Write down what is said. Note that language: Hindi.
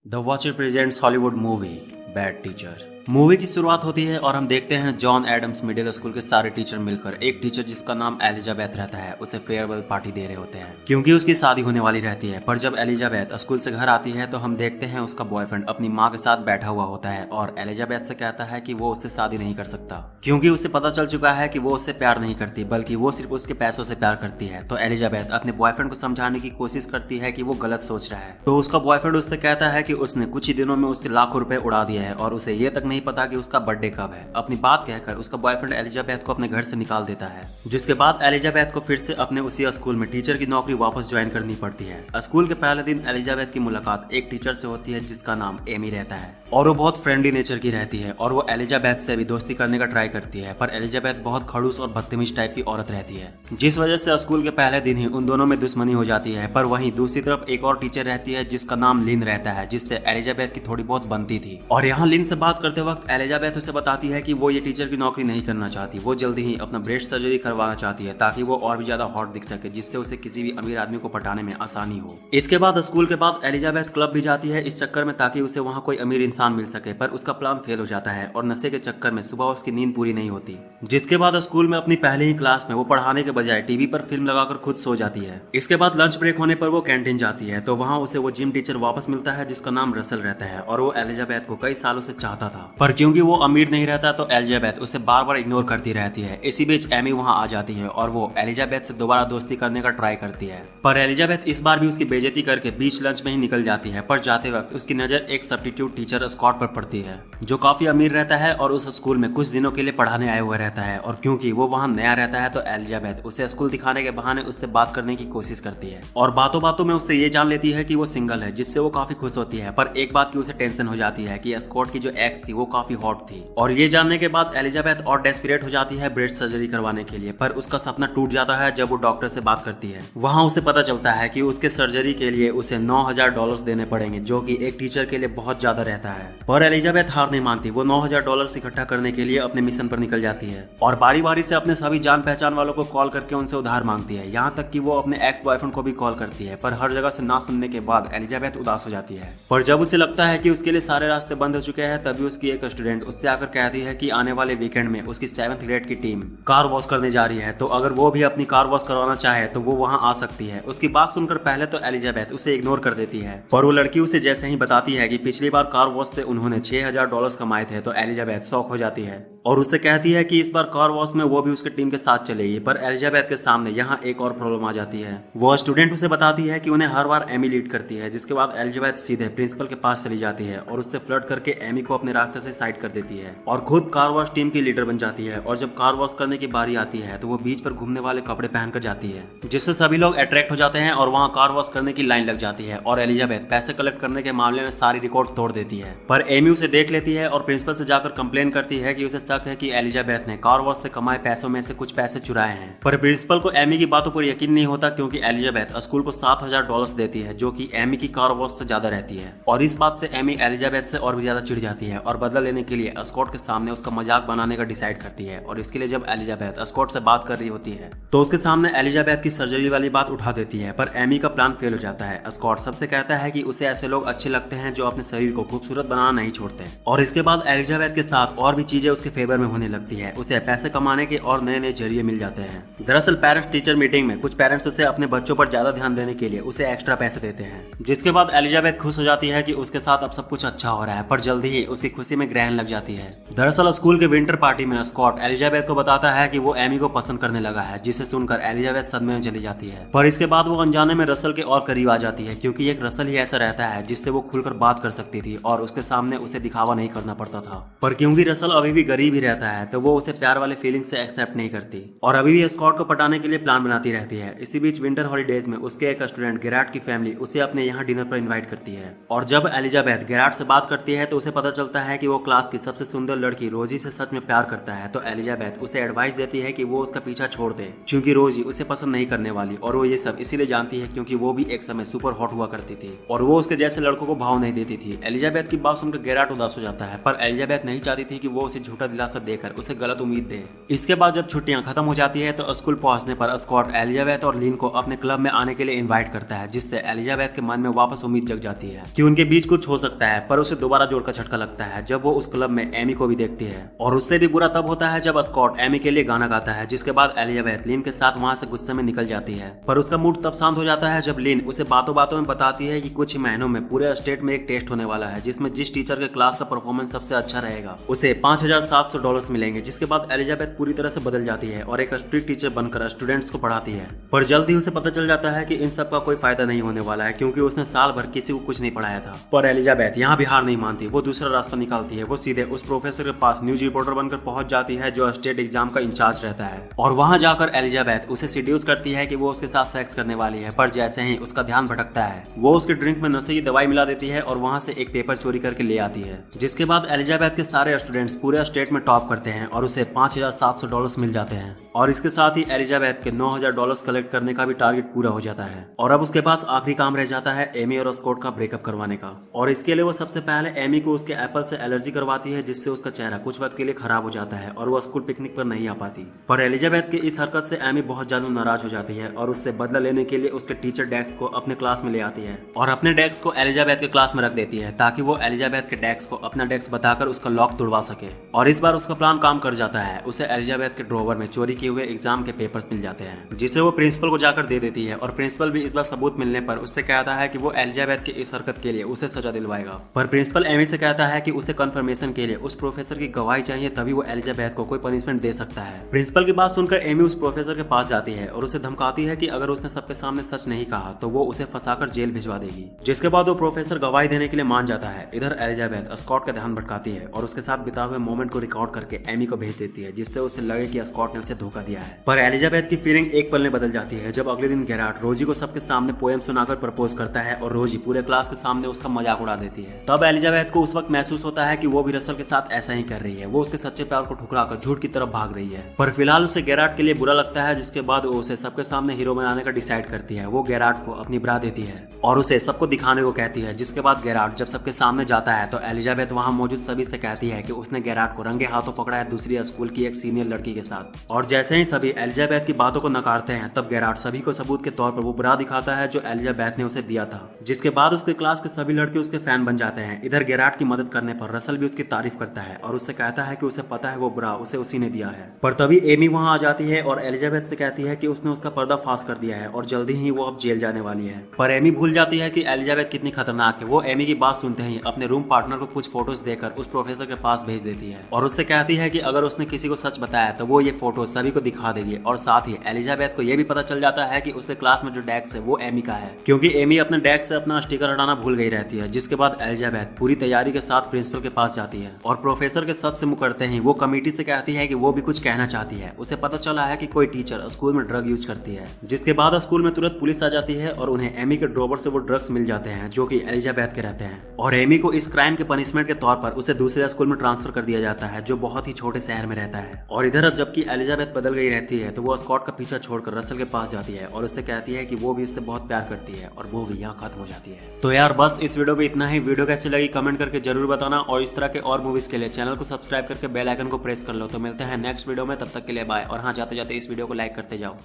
The watcher presents Hollywood movie bad teacher. Movie की शुरुआत होती है और हम देखते हैं जॉन एडम्स मिडिल स्कूल के सारे टीचर मिलकर एक टीचर जिसका नाम एलिजाबेथ रहता है उसे फेयरवेल पार्टी दे रहे होते हैं क्योंकि उसकी शादी होने वाली रहती है। पर जब एलिजाबेथ स्कूल से घर आती है तो हम देखते हैं उसका बॉयफ्रेंड अपनी माँ के साथ बैठा हुआ होता है और एलिजाबेथ से कहता है कि वो उससे शादी नहीं कर सकता क्योंकि उसे पता चल चुका है कि वो उससे प्यार नहीं करती बल्कि वो सिर्फ उसके पैसों से प्यार करती है। तो एलिजाबेथ अपने बॉयफ्रेंड को समझाने की कोशिश करती है कि वो गलत सोच रहा है। तो उसका बॉयफ्रेंड उससे कहता है कि उसने कुछ ही दिनों में उसके लाखों रुपए उड़ा दिए हैं और उसे ये तक नहीं पता कि उसका बर्थडे कब है। अपनी बात कहकर उसका बॉयफ्रेंड एलिजाबेथ को अपने घर से निकाल देता है, जिसके बाद एलिजाबेथ को फिर से अपने उसी स्कूल में टीचर की नौकरी वापस ज्वाइन करनी पड़ती है। स्कूल के पहले दिन एलिजाबेथ की मुलाकात एक टीचर से होती है जिसका नाम एमी रहता है और वो बहुत फ्रेंडली नेचर की रहती है और वो एलिजाबेथ से भी दोस्ती करने का ट्राई करती है। पर एलिजाबेथ बहुत खड़ूस और बदतमीज टाइप की औरत रहती है जिस वजह से स्कूल के पहले दिन ही उन दोनों में दुश्मनी हो जाती है। पर वहीं दूसरी तरफ एक और टीचर रहती है जिसका नाम लिन रहता है जिससे एलिजाबेथ की थोड़ी बहुत बनती थी। और यहाँ लिन से बात करते वक्त एलिजाबेथ उसे बताती है कि वो ये टीचर की नौकरी नहीं करना चाहती, वो जल्दी ही अपना ब्रेस्ट सर्जरी करवाना चाहती है ताकि वो और भी ज्यादा हॉट दिख सके जिससे उसे किसी भी अमीर आदमी को पटाने में आसानी हो। इसके बाद स्कूल के बाद एलिजाबेथ क्लब भी जाती है इस चक्कर में ताकि उसे वहाँ कोई अमीर इंसान मिल सके। पर उसका प्लान फेल हो जाता है और नशे के चक्कर में सुबह उसकी नींद पूरी नहीं होती, जिसके बाद स्कूल में अपनी पहली ही क्लास में वो पढ़ाने के बजाय टीवी पर फिल्म लगाकर खुद सो जाती है। इसके बाद लंच ब्रेक होने पर वो कैंटीन जाती है तो वहाँ उसे वो जिम टीचर वापस मिलता है जिसका नाम रसल रहता है और वो एलिजाबेथ को कई सालों से चाहता था। पर क्योंकि वो अमीर नहीं रहता तो एलिजाबेथ उसे बार बार इग्नोर करती रहती है। इसी बीच एमी वहाँ आ जाती है और वो एलिजाबेथ से दोबारा दोस्ती करने का ट्राई करती है। पर एलिजाबेथ इस बार भी उसकी बेइज्जती करके बीच लंच में ही निकल जाती है। पर जाते वक्त उसकी नजर एक सब्स्टिट्यूट टीचर स्कॉट पर पड़ती है जो काफी अमीर रहता है और उस स्कूल में कुछ दिनों के लिए पढ़ाने आया हुआ रहता है। और क्योंकि वो वहाँ नया रहता है तो एलिजाबेथ उसे स्कूल दिखाने के बहाने उससे बात करने की कोशिश करती है और बातों बातों में उससे ये जान लेती है कि वो सिंगल है, जिससे वो काफी खुश होती है। पर एक बात की उसे टेंशन हो जाती है कि स्कॉट की जो एक्स थी वो काफी हॉट थी। और ये जानने के बाद एलिजाबेथ और डेस्परेट हो जाती है ब्रेस्ट सर्जरी करवाने के लिए। पर उसका सपना टूट जाता है जब वो डॉक्टर से बात करती है। वहाँ उसे पता चलता है कि उसके सर्जरी के लिए उसे $9,000 देने पड़ेंगे जो कि एक टीचर के लिए बहुत ज्यादा रहता है। और एलिजाबेथ हार नहीं मानती, वो $9,000 इकट्ठा करने के लिए अपने मिशन पर निकल जाती है और बारी बारी से अपने सभी जान पहचान वालों को कॉल करके उनसे उधार मांगती है। यहाँ तक कि वो अपने एक्स बॉयफ्रेंड को भी कॉल करती है। पर हर जगह से ना सुनने के बाद एलिजाबेथ उदास हो जाती है। पर जब उसे लगता है कि उसके लिए सारे रास्ते बंद हो चुके हैं तभी उसकी एक स्टूडेंट उससे आकर कहती है कि आने वाले वीकेंड में उसकी 7th ग्रेड की टीम कार वॉश करने जा रही है, तो अगर वो भी अपनी कार वॉश करवाना चाहे तो वो वहाँ आ सकती है। उसकी बात सुनकर पहले तो एलिजाबेथ उसे इग्नोर कर देती है पर वो लड़की उसे जैसे ही बताती है कि पिछली बार कार वॉश से उन्होंने $6,000 कमाए थे तो एलिजाबेथ शॉक हो जाती है और उससे कहती है कि इस बार कार वॉश में वो भी उसके टीम के साथ चलेगी। पर एलिजाबेथ के सामने यहाँ एक और प्रॉब्लम आ जाती है। वो स्टूडेंट उसे बताती है कि उन्हें हर बार एमी लीड करती है, जिसके बाद एलिजाबेथ सीधे प्रिंसिपल के पास चली जाती है और उससे फ्लर्ट करके एमी को अपने रास्ते से साइड कर देती है और खुद कार वॉश टीम की लीडर बन जाती है। और जब कार वॉश करने की बारी आती है तो वो बीच पर घूमने वाले कपड़े पहनकर जाती है जिससे सभी लोग अट्रैक्ट हो जाते हैं और वहाँ कार वॉश करने की लाइन लग जाती है। और एलिजाबेथ पैसे कलेक्ट करने के मामले में सारी रिकॉर्ड तोड़ देती है। पर एमी उसे देख लेती है और प्रिंसिपल से जाकर कंप्लेन करती है कि उसे शक है कि एलिजाबेथ ने कार वॉश से कमाए पैसों में से कुछ पैसे चुराए हैं। पर प्रिंसिपल को एमी की बातों पर यकीन नहीं होता क्योंकि एलिजाबेथ स्कूल को $7,000 देती है जो कि एमी की कार वॉश से ज्यादा रहती है। और इस बात से एमी एलिजाबेथ से और भी ज्यादा चिढ़ जाती है और बदला लेने के लिए स्कॉट के सामने उसका मजाक बनाने का डिसाइड करती है। और इसके लिए जब एलिजाबेथ स्कॉट से बात कर रही होती है तो उसके सामने एलिजाबेथ की सर्जरी वाली बात उठा देती है। पर एमी का प्लान फेल हो जाता है। स्कॉट सबसे कहता है कि उसे ऐसे लोग अच्छे लगते हैं जो अपने शरीर को खूबसूरत बनाना नहीं छोड़ते। और इसके बाद एलिजाबेथ के साथ और भी चीजें उसके फेवर में होने लगती है। उसे पैसे कमाने के और नए नए जरिए मिल जाते हैं। दरअसल पेरेंट्स टीचर मीटिंग में कुछ पेरेंट्स उसे अपने बच्चों पर ज्यादा ध्यान देने के लिए उसे एक्स्ट्रा पैसे देते हैं, जिसके बाद एलिजाबेथ खुश हो जाती है कि उसके साथ अब सब कुछ अच्छा हो रहा है। पर जल्दी ही उसकी खुशी में ग्रहण लग जाती है। दरअसल स्कूल के विंटर पार्टी में स्कॉट एलिजाबेथ को बताता है कि वो एमी को पसंद करने लगा है, जिसे सुनकर एलिजाबेथ सदमे में चली जाती है। पर इसके बाद वो अनजाने में रसल के और करीब आ जाती है क्योंकि एक रसल ही ऐसा रहता है जिससे वो खुलकर बात कर सकती थी और उसके सामने उसे दिखावा नहीं करना पड़ता था। पर क्योंकि रसल अभी भी गरीब ही रहता है तो वो उसे प्यार वाले फीलिंग से एक्सेप्ट नहीं करती और अभी भी स्कॉट को पटाने के लिए प्लान बनाती रहती है। इसी बीच विंटर हॉलीडेज में उसके एक स्टूडेंट गेराट की फैमिली उसे अपने यहाँ डिनर पर इनवाइट करती है। और जब एलिजाबेथ गेराट से बात करती है तो उसे पता चलता है कि वो क्लास की सबसे सुंदर लड़की रोजी से सच में प्यार करता है। तो एलिजाबेथ उसे एडवाइस देती है कि वो उसका पीछा छोड़ दे क्योंकि रोजी उसे पसंद नहीं करने वाली। और वो ये सब इसीलिए जानती है क्योंकि वो भी एक समय सुपर हॉट हुआ करती थी और वो उसके जैसे लड़कों को भाव नहीं देती थी। एलिजाबेथ की बात सुनकर गेराट उदास हो जाता है पर एलिजाबेथ नहीं चाहती थी कि वो उसे झूठा दिलासा दिलासा देकर उसे गलत उम्मीद दे। इसके बाद जब छुट्टियां खत्म हो जाती है तो स्कूल पहुंचने पर स्कॉट एलिजाबेथ और लिन को अपने क्लब में आने के लिए इन्वाइट करता है, जिससे एलिजाबेथ के मन में वापस उम्मीद जग जाती है कि उनके बीच कुछ हो सकता है। पर उसे दोबारा जोर का झटका लगता है जब वो उस क्लब में एमी को भी देखती है, और उससे भी बुरा तब होता है जब स्कॉट एमी के लिए गाना गाता है, जिसके बाद एलिजाबेथ लिन के साथ वहां से गुस्से में निकल जाती है। पर उसका मूड तब शांत हो जाता है जब लिन उसे बातों बातों में बताती है कि कुछ ही महीनों में पूरे स्टेट में एक टेस्ट होने वाला है, जिसमें जिस टीचर के क्लास का परफॉर्मेंस सबसे अच्छा रहेगा उसे $5,700 मिलेंगे। जिसके बाद एलिजाबेथ पूरी तरह से बदल जाती है और एक स्ट्रिक्ट टीचर बनकर स्टूडेंट्स को पढ़ाती है। पर जल्द ही उसे पता चल जाता है कि इन सब का कोई फायदा नहीं होने वाला है, क्योंकि उसने साल भर किसी को कुछ नहीं पढ़ाया था। पर एलिजाबेथ यहाँ भी हार नहीं मानती, वो दूसरा रास्ता निकालती है। वो सीधे उस प्रोफेसर के पास न्यूज रिपोर्टर बनकर पहुंच जाती है जो स्टेट एग्जाम का इंचार्ज रहता है, और वहां जाकर एलिजाबेथ उसे सीड्यूस करती है कि वो उसके साथ सेक्स करने वाली है। पर जैसे ही उसका ध्यान भटकता है वो उसके ड्रिंक में नशे की दवाई मिला देती है और वहां से एक पेपर चोरी करके ले आती है। जिसके बाद एलिजाबेथ के सारे स्टूडेंट्स पूरे स्टेट में टॉप करते हैं और उसे $5,700 मिल जाते हैं, और इसके साथ ही एलिजाबेथ के $9,000 कलेक्ट करने का भी टारगेट पूरा हो जाता है। और अब उसके पास आखिरी काम रह जाता है एमी और स्कॉट का ब्रेकअप करवाने का, और इसके लिए वो सबसे पहले एमी को उसके एप्पल से एलर्जी करवाती है, जिससे उसका चेहरा कुछ वक्त के लिए खराब हो जाता है और वो स्कूल पिकनिक पर नहीं आ पाती। पर एलिजाबेथ के इस हरकत से एमी बहुत ज्यादा नाराज हो जाती है और उससे बदला लेने के लिए उसके टीचर डेस्क को अपने क्लास में ले आती है और अपने डेस्क को एलिजाबेथ के क्लास में रख देती है, ताकि वो एलिजाबेथ के डेस्क को अपना डेस्क बताकर उसका लॉक तोड़वा सके। और इस बार उसका प्लान काम कर जाता है। उसे एलिजाबेथ के ड्रॉवर में चोरी किए हुए एग्जाम के पेपर्स मिल जाते हैं, जिसे वो प्रिंसिपल को जाकर दे देती है, और प्रिंसिपल भी इस बार सबूत मिलने पर उससे कहता है कि वो एलिजाबेथ की इस हरकत के लिए उसे सजा दिलवाएगा। पर प्रिंसिपल एमी से कहता है कि उसे कंफर्मेशन के लिए उस प्रोफेसर की गवाही चाहिए, तभी वो एलिजाबेथ को कोई पनिशमेंट दे सकता है। प्रिंसिपल की बात सुनकर एमी उस प्रोफेसर के पास जाती है और उसे धमकाती है कि अगर उसने सबके सामने सच नहीं कहा तो वो उसे फंसाकर जेल भिजवा देगी। जिसके बाद वो प्रोफेसर गवाही देने के लिए मान जाता है। इधर एलिजाबेथ स्कॉट का ध्यान भटकाती है और उसके साथ बिताए हुए मोमेंट को रिकॉर्ड करके एमी को भेज देती है, जिससे उसे लगे कि स्कॉट ने उसे धोखा दिया है। पर एलिजाबेथ की फीलिंग एक पल में बदल जाती है जब अगले दिन गेरार्ड रोजी को सबके सामने पोएम सुनाकर प्रपोज करता है और रोजी पूरे क्लास के सामने उसका मजाक उड़ा देती है। तब एलिजाबेथ को उस वक्त महसूस होता है कि वो भी रसल के साथ ऐसा ही कर रही है। वो उसके सच्चे प्यार को ठुकराकर झूठ की तरफ भाग रही है। पर फिलहाल उसे गेरार्ड के लिए बुरा लगता है, जिसके बाद वो उसे सबके सामने हीरो बनाने का डिसाइड करती है। वो गेरार्ड को अपनी ब्रा देती है और उसे सबको दिखाने को कहती है। जिसके बाद गेरार्ड जब सबके सामने जाता है तो एलिजाबेथ वहां मौजूद सभी से कहती है कि उसने गेरार्ड को रंगे हाथों पकड़ा है दूसरी स्कूल की एक सीनियर लड़की के साथ। और जैसे ही सभी एलिजाबेथ की बातों को नकारते हैं तब गेरार्ड सभी को सबूत के तौर पर वो ब्रा दिखाता है जो एलिजाबेथ ने उसे दिया था। जिसके बाद उसके क्लास के सभी लड़के उसके फैन बन जाते हैं। इधर गेरार्ड की मदद करने पर रसल भी उसकी तारीफ करता है और उससे कहता है कि उसे पता है वो ब्रा उसे उसी ने दिया है। पर तभी एमी वहां आ जाती है और एलिजाबेथ से कहती है कि उसने उसका पर्दा फाश कर दिया है और जल्दी ही वो अब जेल जाने वाली है। पर एमी भूल जाती है कि एलिजाबेथ कितनी खतरनाक है। वो एमी की बात सुनते ही अपने रूम पार्टनर को कुछ फोटोज देकर उस प्रोफेसर के पास भेज देती है और उससे कहती है कि अगर उसने किसी को सच बताया तो वो ये फोटो सभी को दिखा देगी। और साथ ही एलिजाबेथ को यह भी पता चल जाता है कि उसके क्लास में जो डेस्क है वो एमी का है, क्योंकि एमी अपने डेस्क से अपना स्टिकर हटाना भूल गई रहती है। जिसके बाद एलिजाबेथ पूरी तैयारी के साथ प्रिंसिपल के पास जाती है और प्रोफेसर के सच से मुकरते ही वो कमेटी से कहती है कि वो भी कुछ कहना चाहती है। उसे पता चला है कि कोई टीचर स्कूल में ड्रग यूज करती है। जिसके बाद स्कूल में तुरंत पुलिस आ जाती है और उन्हें एमी के ड्रॉवर से वो ड्रग्स मिल जाते हैं जो कि एलिजाबेथ के रहते हैं। और एमी को इस क्राइम के पनिशमेंट के तौर पर उसे दूसरे स्कूल में ट्रांसफर कर दिया जाता है जो बहुत ही छोटे शहर में रहता है। और इधर अब जबकि एलिजाबेथ बदल गई रहती है तो वो स्कॉट का पीछा छोड़कर रसल के पास जाती है और उससे कहती है कि वो भी इससे बहुत प्यार करती है और वो भी यहाँ खत्म हो जाती है। तो यार बस इस वीडियो में इतना ही। वीडियो कैसी लगी कमेंट करके जरूर बताना और इस तरह के और मूवीज के लिए चैनल को सब्सक्राइब करके बेल आइकन को प्रेस कर लो। तो मिलते हैं नेक्स्ट वीडियो में, तब तक के लिए बाय। और हाँ, जाते जाते इस वीडियो को लाइक करते जाओ।